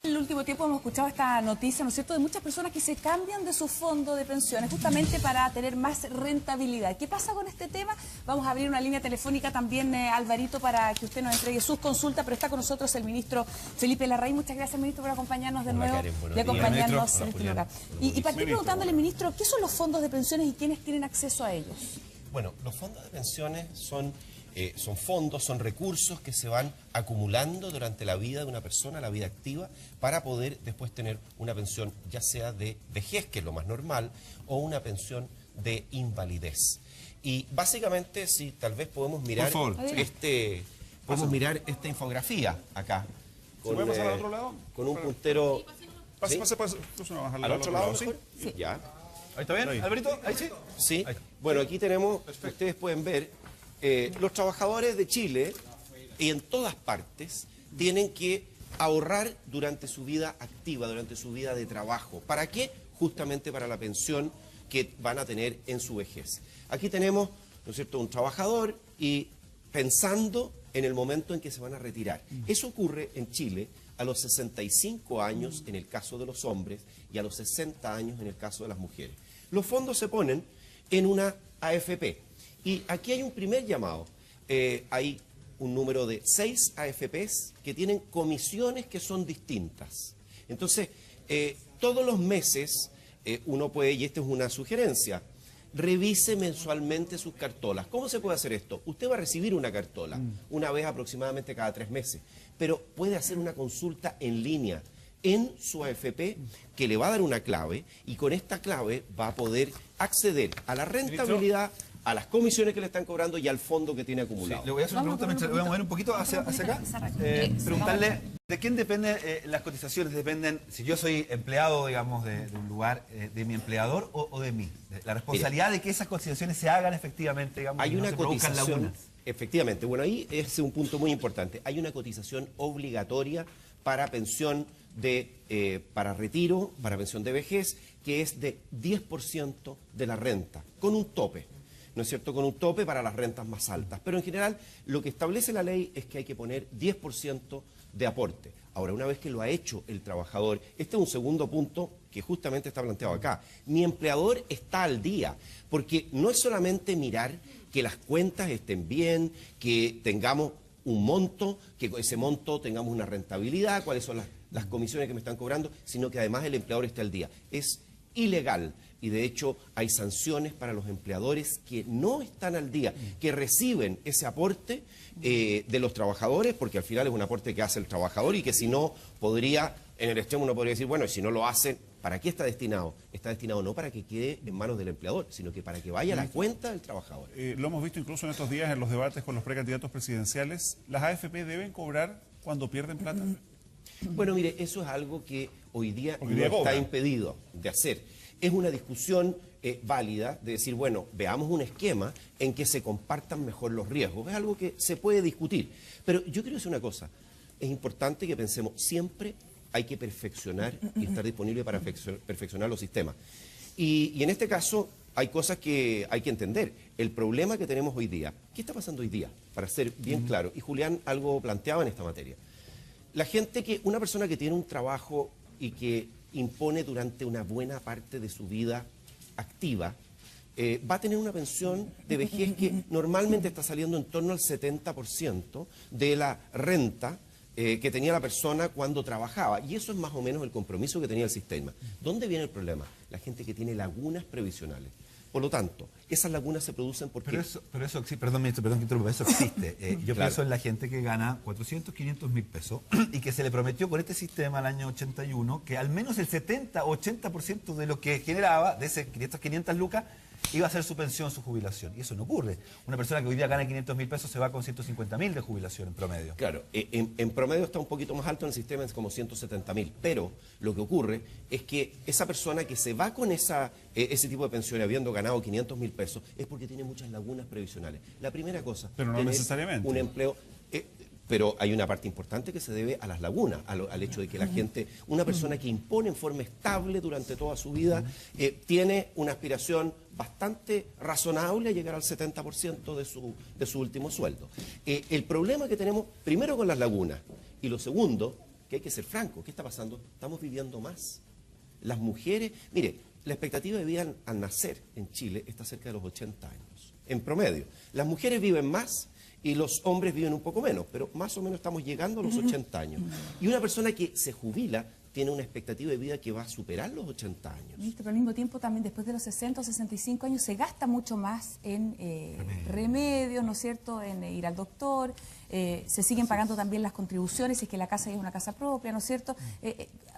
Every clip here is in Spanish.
En el último tiempo hemos escuchado esta noticia, ¿no es cierto?, de muchas personas que se cambian de su fondo de pensiones justamente para tener más rentabilidad. ¿Qué pasa con este tema? Vamos a abrir una línea telefónica también, Alvarito, para que usted nos entregue sus consultas, pero está con nosotros el ministro Felipe Larraín. Muchas gracias, ministro, por acompañarnos de nuevo y acompañarnos en este lugar. Y partir preguntándole, ministro, ¿qué son los fondos de pensiones y quiénes tienen acceso a ellos? Bueno, los fondos de pensiones son fondos, son recursos que se van acumulando durante la vida de una persona, la vida activa, para poder después tener una pensión, ya sea de vejez, que es lo más normal, o una pensión de invalidez. Y básicamente, si tal vez podemos mirar mirar esta infografía acá. ¿Se puede pasar al otro lado? Con un puntero. Pase. ¿Al otro lado? ¿Sí? Sí. Ya. ¿Ahí está bien, Alvarito? ¿Ahí sí? Sí. Ahí. Bueno, aquí tenemos, ustedes pueden ver, los trabajadores de Chile y en todas partes tienen que ahorrar durante su vida activa, durante su vida de trabajo. ¿Para qué? Justamente para la pensión que van a tener en su vejez. Aquí tenemos, ¿no es cierto?, un trabajador y pensando en el momento en que se van a retirar. Eso ocurre en Chile a los 65 años en el caso de los hombres y a los 60 años en el caso de las mujeres. Los fondos se ponen en una AFP. Y aquí hay un primer llamado. Hay un número de 6 AFPs que tienen comisiones que son distintas. Entonces, todos los meses uno puede, y esta es una sugerencia, revise mensualmente sus cartolas. ¿Cómo se puede hacer esto? Usted va a recibir una cartola una vez aproximadamente cada 3 meses, pero puede hacer una consulta en línea en su AFP que le va a dar una clave y con esta clave va a poder acceder a la rentabilidad, a las comisiones que le están cobrando y al fondo que tiene acumulado. Sí, le voy a hacer una pregunta mientras le voy a mover un poquito hacia acá. Preguntarle, ¿de quién dependen las cotizaciones? ¿Dependen, si yo soy empleado, digamos, de un lugar, de mi empleador o de mí? La responsabilidad de que esas cotizaciones se hagan efectivamente, digamos, hay una no se cotización, lagunas. efectivamente, bueno, ahí es un punto muy importante. Hay una cotización obligatoria para pensión para retiro, para pensión de vejez, que es de 10% de la renta, con un tope. ¿No es cierto?, con un tope para las rentas más altas. Pero en general, lo que establece la ley es que hay que poner 10% de aporte. Ahora, una vez que lo ha hecho el trabajador, este es un segundo punto que justamente está planteado acá. Mi empleador está al día, porque no es solamente mirar que las cuentas estén bien, que tengamos un monto, que con ese monto tengamos una rentabilidad, cuáles son las comisiones que me están cobrando, sino que además el empleador esté al día. Es ilegal. Y de hecho hay sanciones para los empleadores que no están al día, que reciben ese aporte de los trabajadores, porque al final es un aporte que hace el trabajador y que si no podría, en el extremo uno podría decir, bueno, y si no lo hacen, ¿para qué está destinado? Está destinado no para que quede en manos del empleador, sino que para que vaya a la cuenta del trabajador. Lo hemos visto incluso en estos días en los debates con los precandidatos presidenciales. ¿Las AFP deben cobrar cuando pierden plata? Bueno, mire, eso es algo que hoy día no está impedido de hacer. Es una discusión válida de decir, bueno, veamos un esquema en que se compartan mejor los riesgos. Es algo que se puede discutir. Pero yo quiero decir una cosa. Es importante que pensemos, siempre hay que perfeccionar y estar disponible para perfeccionar los sistemas. Y en este caso hay cosas que hay que entender. El problema que tenemos hoy día, ¿qué está pasando hoy día? Para ser bien claro, y Julián algo planteaba en esta materia. Una persona que tiene un trabajo y que impone durante una buena parte de su vida activa, va a tener una pensión de vejez que normalmente está saliendo en torno al 70% de la renta que tenía la persona cuando trabajaba. Y eso es más o menos el compromiso que tenía el sistema. ¿Dónde viene el problema? La gente que tiene lagunas previsionales. Por lo tanto, esas lagunas se producen porque... Pero eso perdón, ministro, perdón que interrumpa, eso existe. Yo pienso en la gente que gana 400, 500 mil pesos y que se le prometió con este sistema al año 81 que al menos el 70 o 80% de lo que generaba, de estas 500 lucas, iba a ser su pensión, su jubilación. Y eso no ocurre. Una persona que hoy día gana 500 mil pesos se va con 150 mil de jubilación en promedio. Claro, en promedio está un poquito más alto en el sistema, es como 170 mil. Pero lo que ocurre es que esa persona que se va con ese tipo de pensión habiendo ganado 500 mil pesos es porque tiene muchas lagunas previsionales. La primera cosa, pero no necesariamente. Un empleo... pero hay una parte importante que se debe a las lagunas, al hecho de que la gente, una persona que impone en forma estable durante toda su vida, tiene una aspiración bastante razonable a llegar al 70% de su último sueldo. El problema que tenemos, primero con las lagunas, y lo segundo, que hay que ser franco. ¿Qué está pasando? Estamos viviendo más. Las mujeres, mire, la expectativa de vida al nacer en Chile está cerca de los 80 años, en promedio. Las mujeres viven más y los hombres viven un poco menos, pero más o menos estamos llegando a los 80 años. Y una persona que se jubila tiene una expectativa de vida que va a superar los 80 años. Pero al mismo tiempo también después de los 60 o 65 años se gasta mucho más en remedios, ¿no es cierto?, en ir al doctor, se siguen pagando también las contribuciones, si es que la casa ya es una casa propia, ¿no es cierto?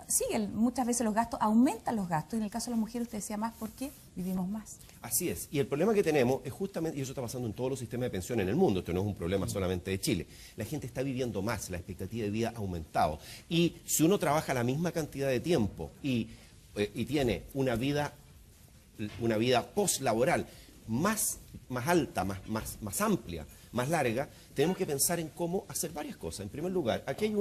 Siguen muchas veces los gastos, aumentan los gastos, y en el caso de las mujeres usted decía más porque vivimos más. Así es, y el problema que tenemos es justamente, y eso está pasando en todos los sistemas de pensión en el mundo, esto no es un problema solamente de Chile, la gente está viviendo más, la expectativa de vida ha aumentado, y si uno trabaja la misma cantidad de tiempo y tiene una vida postlaboral más alta, más amplia, más larga, tenemos que pensar en cómo hacer varias cosas. En primer lugar, aquí hay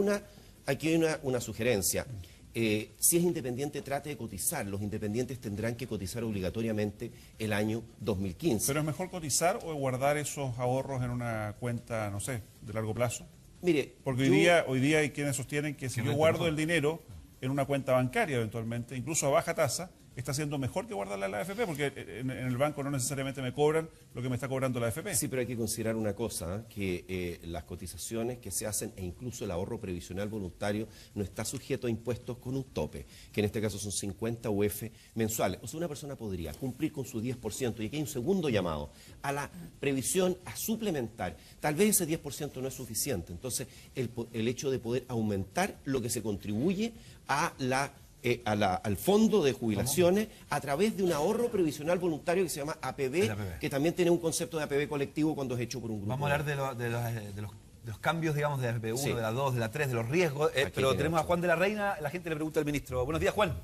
una sugerencia. Si es independiente, trate de cotizar. Los independientes tendrán que cotizar obligatoriamente el año 2015. ¿Pero es mejor cotizar o guardar esos ahorros en una cuenta, no sé, de largo plazo? Mire, porque hoy día hay quienes sostienen que si yo guardo el dinero en una cuenta bancaria eventualmente, incluso a baja tasa, está siendo mejor que guardarla en la AFP, porque en el banco no necesariamente me cobran lo que me está cobrando la AFP. Sí, pero hay que considerar una cosa, que las cotizaciones que se hacen e incluso el ahorro previsional voluntario no está sujeto a impuestos con un tope, que en este caso son 50 UF mensuales. O sea, una persona podría cumplir con su 10%, y aquí hay un segundo llamado a la previsión a suplementar. Tal vez ese 10% no es suficiente, entonces el hecho de poder aumentar lo que se contribuye al fondo de jubilaciones a través de un ahorro previsional voluntario que se llama APB, que también tiene un concepto de APB colectivo cuando es hecho por un grupo. Vamos a hablar de los cambios, digamos, de APB 1, Sí. de la 2, de la 3, de los riesgos, pero tenemos a Juan de la Reina, la gente le pregunta al ministro. Buenos días, Juan.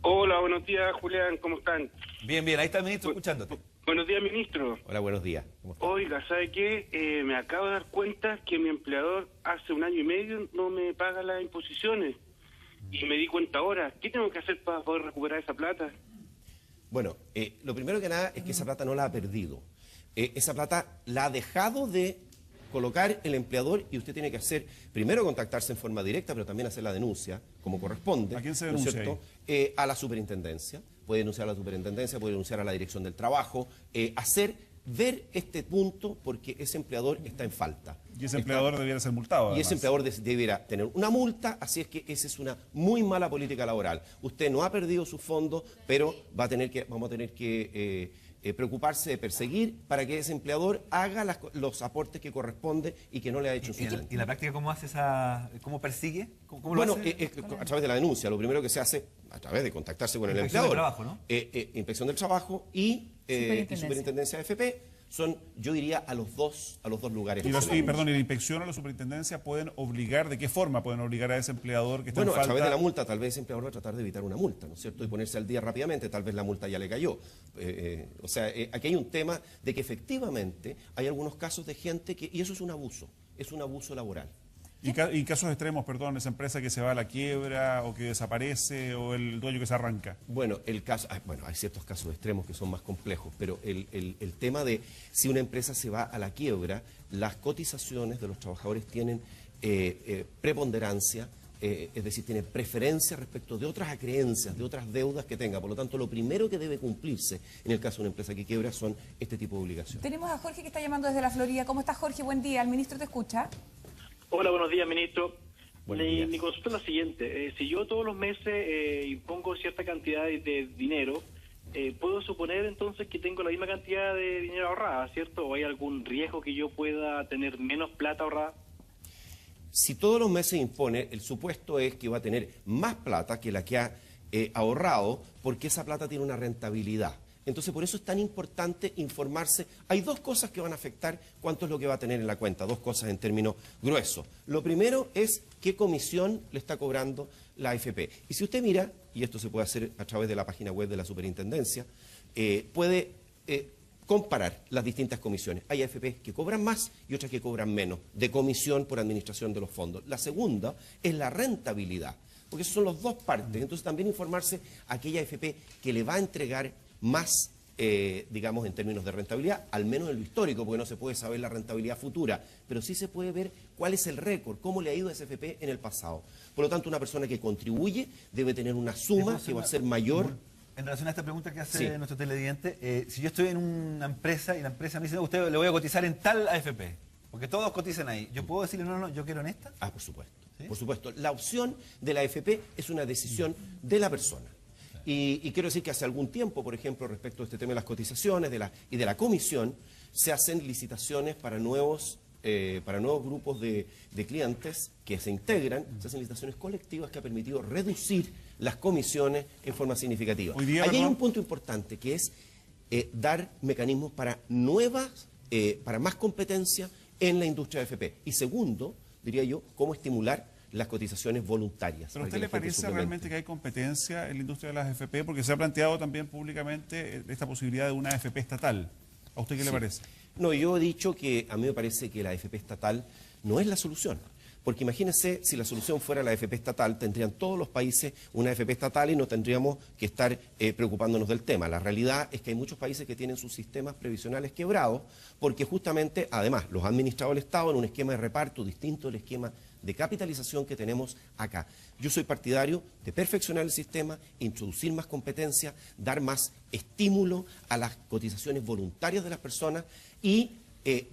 Hola, buenos días, Julián, ¿cómo están? Bien, ahí está el ministro escuchándote. Buenos días, ministro. Hola, buenos días. ¿Cómo está? Oiga, ¿sabe qué? Me acabo de dar cuenta que mi empleador hace 1 año y medio no me paga las imposiciones. Y me di cuenta ahora. ¿Qué tengo que hacer para poder recuperar esa plata? Bueno, lo primero que nada es que esa plata no la ha perdido. Esa plata la ha dejado de colocar el empleador, y usted tiene que hacer, primero contactarse en forma directa, pero también hacer la denuncia, como corresponde. ¿A quién se ¿no es denuncia cierto? A la superintendencia. Puede denunciar a la superintendencia, puede denunciar a la dirección del trabajo, ver este punto, porque ese empleador está en falta. Y ese empleador debiera ser multado, además. Y ese empleador debiera tener una multa, así es que esa es una muy mala política laboral. Usted no ha perdido sus fondos, pero vamos a tener que preocuparse de perseguir para que ese empleador haga los aportes que corresponde y que no le ha hecho en su momento. ¿Y la práctica cómo hace cómo persigue? ¿Cómo Bueno, lo hace? a través de la denuncia. Lo primero que se hace a través de contactarse con el empleador. Inspección del trabajo, ¿no? Inspección del trabajo y superintendencia de AFP. Son, yo diría, a los dos lugares. Y la inspección o la superintendencia pueden obligar, ¿de qué forma pueden obligar a ese empleador que está en Bueno, falta? a través de la multa, tal vez ese empleador va a tratar de evitar una multa, ¿no es cierto? Y ponerse al día rápidamente, tal vez la multa ya le cayó. Aquí hay un tema de que efectivamente hay algunos casos de gente y eso es un abuso laboral. Y casos extremos, perdón, esa empresa que se va a la quiebra o que desaparece o el dueño que se arranca. Bueno, hay ciertos casos extremos que son más complejos, pero el tema de si una empresa se va a la quiebra, las cotizaciones de los trabajadores tienen preponderancia, es decir, tienen preferencia respecto de otras acreencias, de otras deudas que tenga. Por lo tanto, lo primero que debe cumplirse en el caso de una empresa que quiebra son este tipo de obligaciones. Tenemos a Jorge que está llamando desde la Florida. ¿Cómo está, Jorge? Buen día. El ministro te escucha. Hola, buenos días, ministro. Buenos días. Mi consulta es la siguiente. Si yo todos los meses impongo cierta cantidad de dinero, ¿puedo suponer entonces que tengo la misma cantidad de dinero ahorrada, cierto? ¿O hay algún riesgo que yo pueda tener menos plata ahorrada? Si todos los meses impone, el supuesto es que va a tener más plata que la que ha ahorrado, porque esa plata tiene una rentabilidad. Entonces, por eso es tan importante informarse. Hay dos cosas que van a afectar cuánto es lo que va a tener en la cuenta, dos cosas en términos gruesos. Lo primero es qué comisión le está cobrando la AFP. Y si usted mira, y esto se puede hacer a través de la página web de la superintendencia, puede comparar las distintas comisiones. Hay AFP que cobran más y otras que cobran menos de comisión por administración de los fondos. La segunda es la rentabilidad, porque esas son las dos partes. Entonces, también informarse a aquella AFP que le va a entregar más digamos, en términos de rentabilidad, al menos en lo histórico, porque no se puede saber la rentabilidad futura, pero sí se puede ver cuál es el récord, cómo le ha ido a esa AFP en el pasado. Por lo tanto, una persona que contribuye debe tener una suma que va a ser mayor. En relación a esta pregunta que hace Sí. nuestro televidente, si yo estoy en una empresa y la empresa me dice, no, usted le voy a cotizar en tal AFP, porque todos cotizan ahí, ¿yo puedo decirle, no, yo quiero en esta? Ah, por supuesto. ¿Sí? Por supuesto. La opción de la AFP es una decisión de la persona. Y quiero decir que hace algún tiempo, por ejemplo, respecto a este tema de las cotizaciones y de la comisión, se hacen licitaciones para nuevos grupos de clientes que se integran, se hacen licitaciones colectivas que ha permitido reducir las comisiones en forma significativa. Hoy día, Ahí hay perdón. un punto importante que es dar mecanismos para para más competencia en la industria de AFP. Y segundo, diría yo, cómo estimular las cotizaciones voluntarias. ¿Pero a para usted que le la gente parece suplemente. realmente que hay competencia en la industria de las AFP? Porque se ha planteado también públicamente esta posibilidad de una AFP estatal. ¿A usted qué le parece? No, yo he dicho que a mí me parece que la AFP estatal no es la solución. Porque imagínense, si la solución fuera la AFP estatal, tendrían todos los países una AFP estatal y no tendríamos que estar preocupándonos del tema. La realidad es que hay muchos países que tienen sus sistemas previsionales quebrados porque justamente, además, los ha administrado el Estado en un esquema de reparto distinto del esquema de capitalización que tenemos acá. Yo soy partidario de perfeccionar el sistema, introducir más competencia, dar más estímulo a las cotizaciones voluntarias de las personas y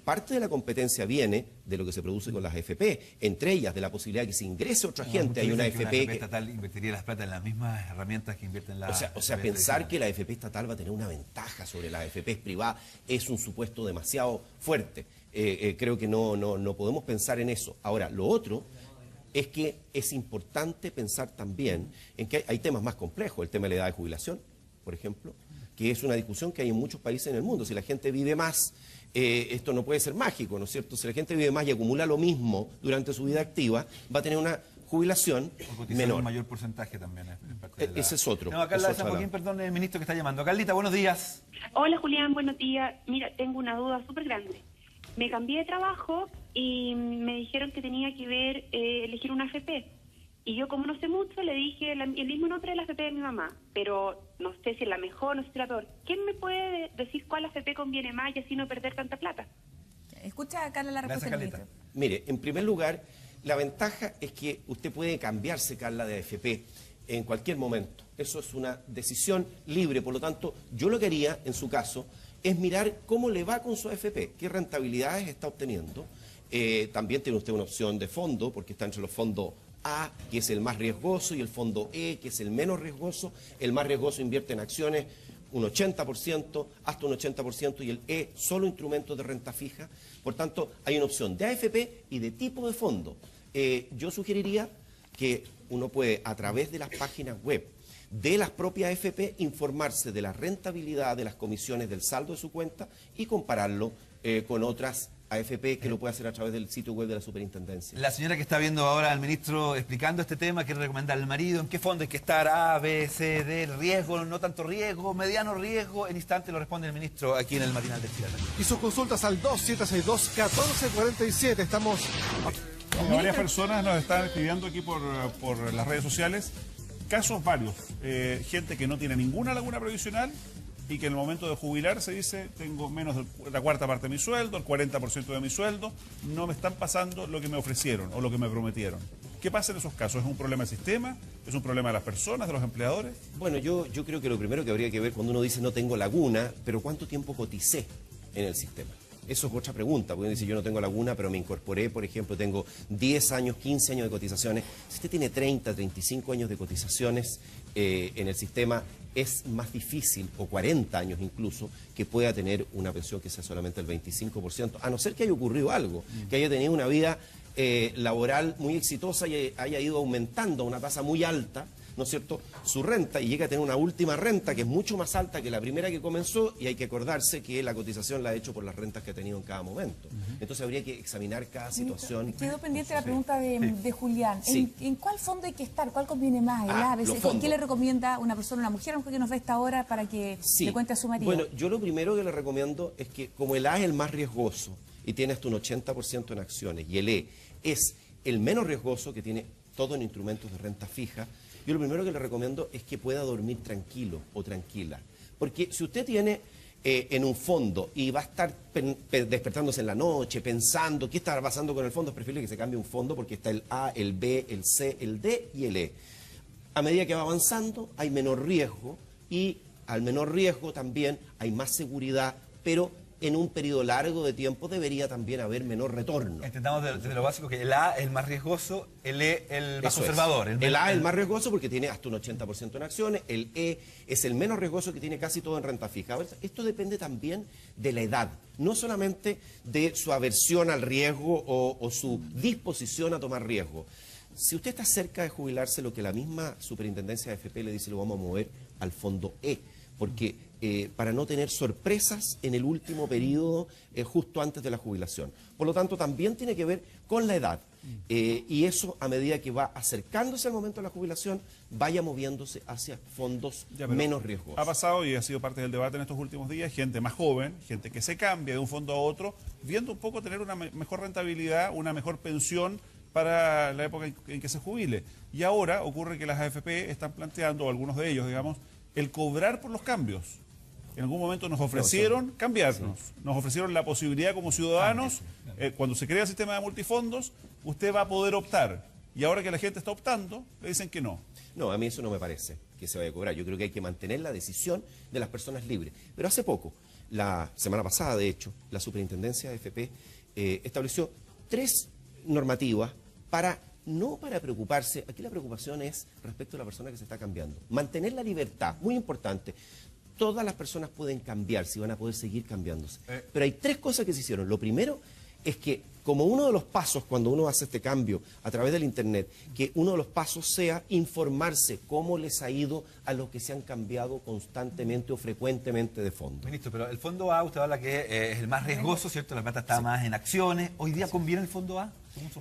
parte de la competencia viene de lo que se produce con las AFP, entre ellas de la posibilidad de que se ingrese otra gente. Hay una AFP que... estatal invertiría las plata en las mismas herramientas que invierten la... O sea, pensar que la AFP estatal va a tener una ventaja sobre las AFP privadas es un supuesto demasiado fuerte. Creo que no podemos pensar en eso. Ahora, lo otro es que es importante pensar también en que hay temas más complejos, el tema de la edad de jubilación, por ejemplo, que es una discusión que hay en muchos países en el mundo. Si la gente vive más, esto no puede ser mágico, ¿no es cierto? Si la gente vive más y acumula lo mismo durante su vida activa, va a tener una jubilación menor. Un mayor porcentaje también. Parte de la... Ese es otro. No, acá es la de otra San Joaquín, perdón, el ministro que está llamando. Carlita, buenos días. Hola Julián, buenos días. Mira, tengo una duda súper grande. Me cambié de trabajo y me dijeron que tenía que ver, elegir una AFP. Y yo, como no sé mucho, le dije el mismo nombre de la AFP de mi mamá, pero no sé si es la mejor, no sé si es la peor. ¿Quién me puede decir cuál AFP conviene más y así no perder tanta plata? Escucha a Carla la respuesta del Carlita. ministro. Mire, en primer lugar, la ventaja es que usted puede cambiarse, Carla, de AFP en cualquier momento. Eso es una decisión libre. Por lo tanto, yo lo que haría, en su caso, es mirar cómo le va con su AFP, qué rentabilidades está obteniendo. También tiene usted una opción de fondo, porque está entre los fondos A, que es el más riesgoso, y el fondo E, que es el menos riesgoso. El más riesgoso invierte en acciones un 80%, hasta un 80%, y el E solo instrumentos de renta fija. Por tanto, hay una opción de AFP y de tipo de fondo. Yo sugeriría que uno puede, a través de las páginas web de las propias AFP, informarse de la rentabilidad de las comisiones del saldo de su cuenta y compararlo con otras AFP que lo puede hacer a través del sitio web de la superintendencia. La señora que está viendo ahora al ministro explicando este tema, quiere recomendar al marido, en qué fondo hay que estar, A, B, C, D, riesgo, no tanto riesgo, mediano riesgo. En instante lo responde el ministro aquí en el matinal de Chile. Y sus consultas al 2762-1447. Estamos... Varias personas nos están escribiendo aquí por las redes sociales. Casos varios. Gente que no tiene ninguna laguna previsional y que en el momento de jubilarse dice, tengo menos de la cuarta parte de mi sueldo, el 40% de mi sueldo, no me están pasando lo que me ofrecieron o lo que me prometieron. ¿Qué pasa en esos casos? ¿Es un problema del sistema? ¿Es un problema de las personas, de los empleadores? Bueno, yo creo que lo primero que habría que ver cuando uno dice no tengo laguna, pero ¿cuánto tiempo coticé en el sistema? Eso es otra pregunta, porque uno dice yo no tengo laguna, pero me incorporé, por ejemplo, tengo 10 años, 15 años de cotizaciones. Si usted tiene 30, 35 años de cotizaciones en el sistema, es más difícil, o 40 años incluso, que pueda tener una pensión que sea solamente el 25%, a no ser que haya ocurrido algo, que haya tenido una vida laboral muy exitosa y haya ido aumentando a una tasa muy alta, ¿no es cierto?, su renta, y llega a tener una última renta que es mucho más alta que la primera que comenzó, y hay que acordarse que la cotización la ha hecho por las rentas que ha tenido en cada momento. Entonces habría que examinar cada situación. Quedó pendiente la pregunta de Julián. Sí. ¿En cuál fondo hay que estar? ¿Cuál conviene más? ¿El A, B, C? los fondos. ¿Qué le recomienda una persona, una mujer, que nos ve a esta hora para que Sí. le cuente a su marido? Bueno, yo lo primero que le recomiendo es que, como el A es el más riesgoso y tiene hasta un 80% en acciones, y el E es el menos riesgoso, que tiene todo en instrumentos de renta fija, yo lo primero que le recomiendo es que pueda dormir tranquilo o tranquila, Porque si usted tiene en un fondo y va a estar despertándose en la noche pensando qué estará pasando con el fondo, es preferible que se cambie un fondo porque está el A, el B, el C, el D y el E. A medida que va avanzando hay menor riesgo y al menor riesgo también hay más seguridad, pero en un periodo largo de tiempo debería también haber menor retorno. Entendamos desde lo básico que el A es el más riesgoso, el E el más Eso conservador. es. El A es el más riesgoso porque tiene hasta un 80% en acciones, el E es el menos riesgoso que tiene casi todo en renta fija. Esto depende también de la edad, no solamente de su aversión al riesgo o su disposición a tomar riesgo. Si usted está cerca de jubilarse, lo que la misma superintendencia de AFP le dice, lo vamos a mover al fondo E, porque para no tener sorpresas en el último periodo justo antes de la jubilación. Por lo tanto, también tiene que ver con la edad. Y eso, a medida que va acercándose al momento de la jubilación, vaya moviéndose hacia fondos menos riesgosos. Ha pasado y ha sido parte del debate en estos últimos días, gente más joven, gente que se cambia de un fondo a otro, viendo un poco tener una mejor rentabilidad, una mejor pensión para la época en que se jubile. Y ahora ocurre que las AFP están planteando, o algunos de ellos, digamos, el cobrar por los cambios. En algún momento nos ofrecieron cambiarnos, nos ofrecieron la posibilidad como ciudadanos, cuando se crea el sistema de multifondos, usted va a poder optar. Y ahora que la gente está optando, le dicen que no. No, a mí eso no me parece que se vaya a cobrar. Yo creo que hay que mantener la decisión de las personas libres. Pero hace poco, la semana pasada de hecho, la superintendencia de AFP estableció 3 normativas no para preocuparse, aquí la preocupación es respecto a la persona que se está cambiando. Mantener la libertad, muy importante. Todas las personas pueden cambiarse y van a poder seguir cambiándose. Pero hay 3 cosas que se hicieron. Lo primero es que, como uno de los pasos cuando uno hace este cambio a través del Internet, que uno de los pasos sea informarse cómo les ha ido a los que se han cambiado constantemente o frecuentemente de fondo. Ministro, pero el fondo A, usted habla que es el más riesgoso, ¿cierto? La plata está más en acciones. ¿Hoy día conviene el fondo A?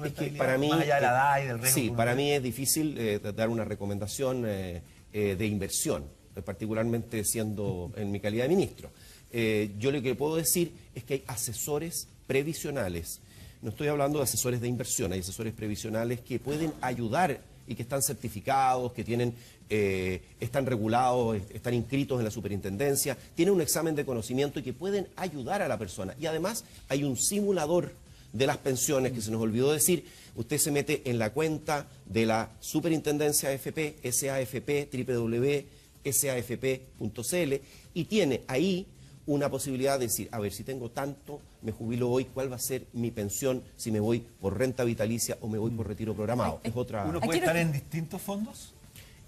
Es que para mí, más allá de la edad y del riesgo. Sí, para mí es difícil dar una recomendación de inversión, particularmente siendo en mi calidad de ministro. Yo lo que puedo decir es que hay asesores previsionales. No estoy hablando de asesores de inversión, hay asesores previsionales que pueden ayudar y que están certificados, que tienen, están regulados, están inscritos en la superintendencia, tienen un examen de conocimiento y que pueden ayudar a la persona. Y además hay un simulador de las pensiones que se nos olvidó decir. Usted se mete en la cuenta de la superintendencia AFP, SAFP, www.safp.cl y tiene ahí una posibilidad de decir, a ver, si tengo tanto, me jubilo hoy, ¿cuál va a ser mi pensión si me voy por renta vitalicia o me voy por retiro programado? Es otra... ¿Uno puede estar en distintos fondos?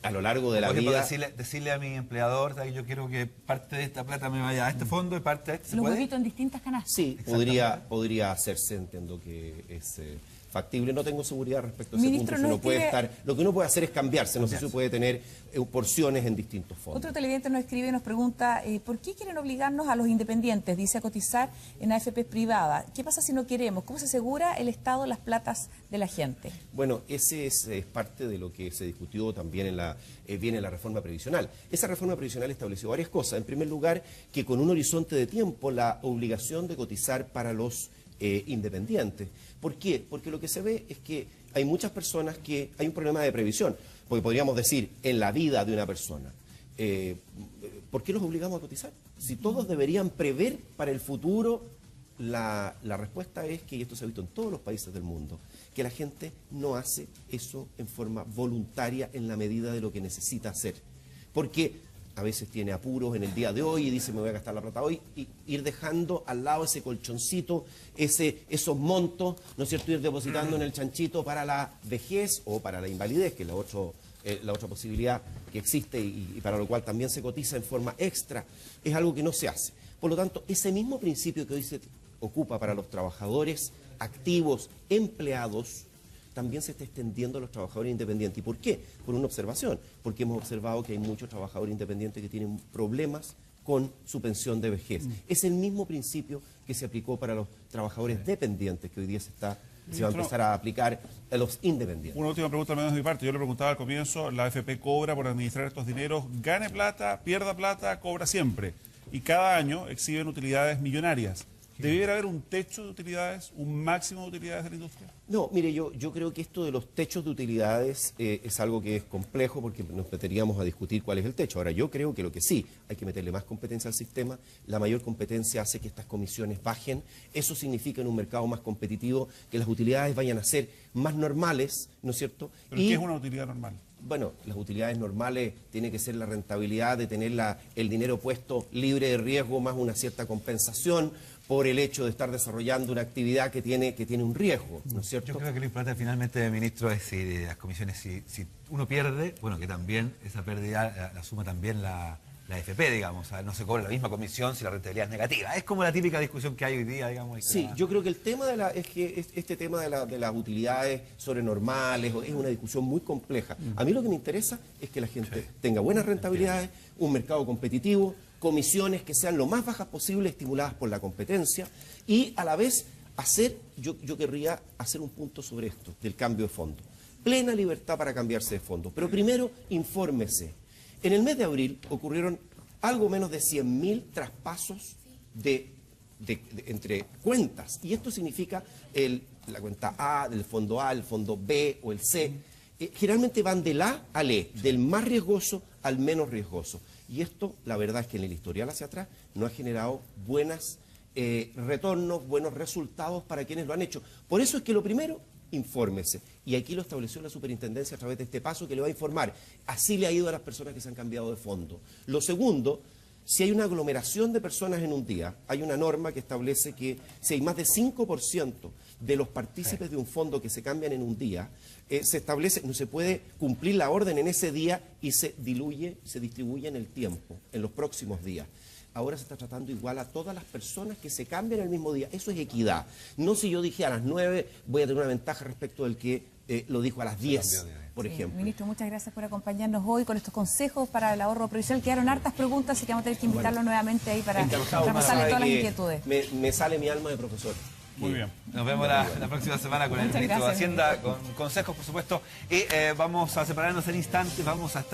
A lo largo de la vida... Decirle a mi empleador, yo quiero que parte de esta plata me vaya a este fondo y parte a este. Los huevitos en distintas canastas. Sí, podría hacerse, entiendo que es factible. No tengo seguridad respecto a ese Ministro, punto. Lo que uno puede hacer es cambiarse, no sé si puede tener porciones en distintos fondos. Otro televidente nos escribe y nos pregunta, ¿por qué quieren obligarnos a los independientes, dice, a cotizar en AFP privada? ¿Qué pasa si no queremos? ¿Cómo se asegura el Estado las platas de la gente? Bueno, ese es parte de lo que se discutió también en la reforma previsional. Esa reforma previsional estableció varias cosas. En primer lugar, que con un horizonte de tiempo, la obligación de cotizar para los independientes. ¿Por qué? Porque lo que se ve es que hay muchas personas que hay un problema de previsión, porque podríamos decir en la vida de una persona. ¿Por qué los obligamos a cotizar? Si todos deberían prever para el futuro, la respuesta es que, y esto se ha visto en todos los países del mundo, que la gente no hace eso en forma voluntaria en la medida de lo que necesita hacer. Porque a veces tiene apuros en el día de hoy y dice me voy a gastar la plata hoy, y ir dejando al lado ese colchoncito, esos montos, ¿no es cierto?, ir depositando en el chanchito para la vejez o para la invalidez, que es la otra posibilidad que existe y para lo cual también se cotiza en forma extra, es algo que no se hace. Por lo tanto, ese mismo principio que hoy se ocupa para los trabajadores activos, empleados, también se está extendiendo a los trabajadores independientes. ¿Y por qué? Por una observación. Porque hemos observado que hay muchos trabajadores independientes que tienen problemas con su pensión de vejez. Es el mismo principio que se aplicó para los trabajadores dependientes, que hoy día se va a empezar a aplicar a los independientes. Una última pregunta al menos de mi parte. Yo le preguntaba al comienzo, la AFP cobra por administrar estos dineros, gane plata, pierda plata, cobra siempre. Y cada año exhiben utilidades millonarias. ¿Debiera haber un techo de utilidades, un máximo de utilidades de la industria? No, mire, yo creo que esto de los techos de utilidades es algo que es complejo porque nos meteríamos a discutir cuál es el techo. Ahora, yo creo que lo que sí, hay que meterle más competencia al sistema, la mayor competencia hace que estas comisiones bajen, eso significa en un mercado más competitivo que las utilidades vayan a ser más normales, ¿no es cierto? ¿Pero qué es una utilidad normal? Bueno, las utilidades normales tiene que ser la rentabilidad de tener el dinero puesto libre de riesgo más una cierta compensación por el hecho de estar desarrollando una actividad que tiene un riesgo, ¿no es cierto? Yo creo que lo importante finalmente, ministro, es si las comisiones, si uno pierde, bueno, que también esa pérdida la suma también la AFP, digamos, o sea, no se cobra la misma comisión si la rentabilidad es negativa. Es como la típica discusión que hay hoy día, digamos. Sí, yo creo que el tema es que este tema de las utilidades sobrenormales es una discusión muy compleja. A mí lo que me interesa es que la gente tenga buenas rentabilidades, un mercado competitivo, comisiones que sean lo más bajas posible, estimuladas por la competencia, y a la vez yo querría hacer un punto sobre esto, del cambio de fondo. Plena libertad para cambiarse de fondo, pero primero infórmese. En el mes de abril ocurrieron algo menos de 100.000 traspasos entre cuentas, y esto significa la cuenta A, del fondo A, el fondo B o el C. Generalmente van del A al E, del más riesgoso al menos riesgoso. Y esto, la verdad es que en el historial hacia atrás no ha generado buenos retornos, buenos resultados para quienes lo han hecho. Por eso es que lo primero, infórmese. Y aquí lo estableció la superintendencia a través de este paso que le va a informar. Así le ha ido a las personas que se han cambiado de fondo. Lo segundo, si hay una aglomeración de personas en un día, hay una norma que establece que si hay más de 5% de los partícipes de un fondo que se cambian en un día, se establece, no se puede cumplir la orden en ese día y se distribuye en el tiempo, en los próximos días. Ahora se está tratando igual a todas las personas que se cambian el mismo día. Eso es equidad. No si yo dije a las 9 voy a tener una ventaja respecto del que lo dijo a las 10, por ejemplo. Ministro, muchas gracias por acompañarnos hoy con estos consejos para el ahorro provisional. Quedaron hartas preguntas, así que vamos a tener que invitarlo nuevamente ahí para pasarle todas las inquietudes. Me sale mi alma de profesor. Muy bien. Nos vemos la próxima semana con el ministro de Hacienda, con consejos, por supuesto. Y vamos a separarnos en instantes, vamos a estar...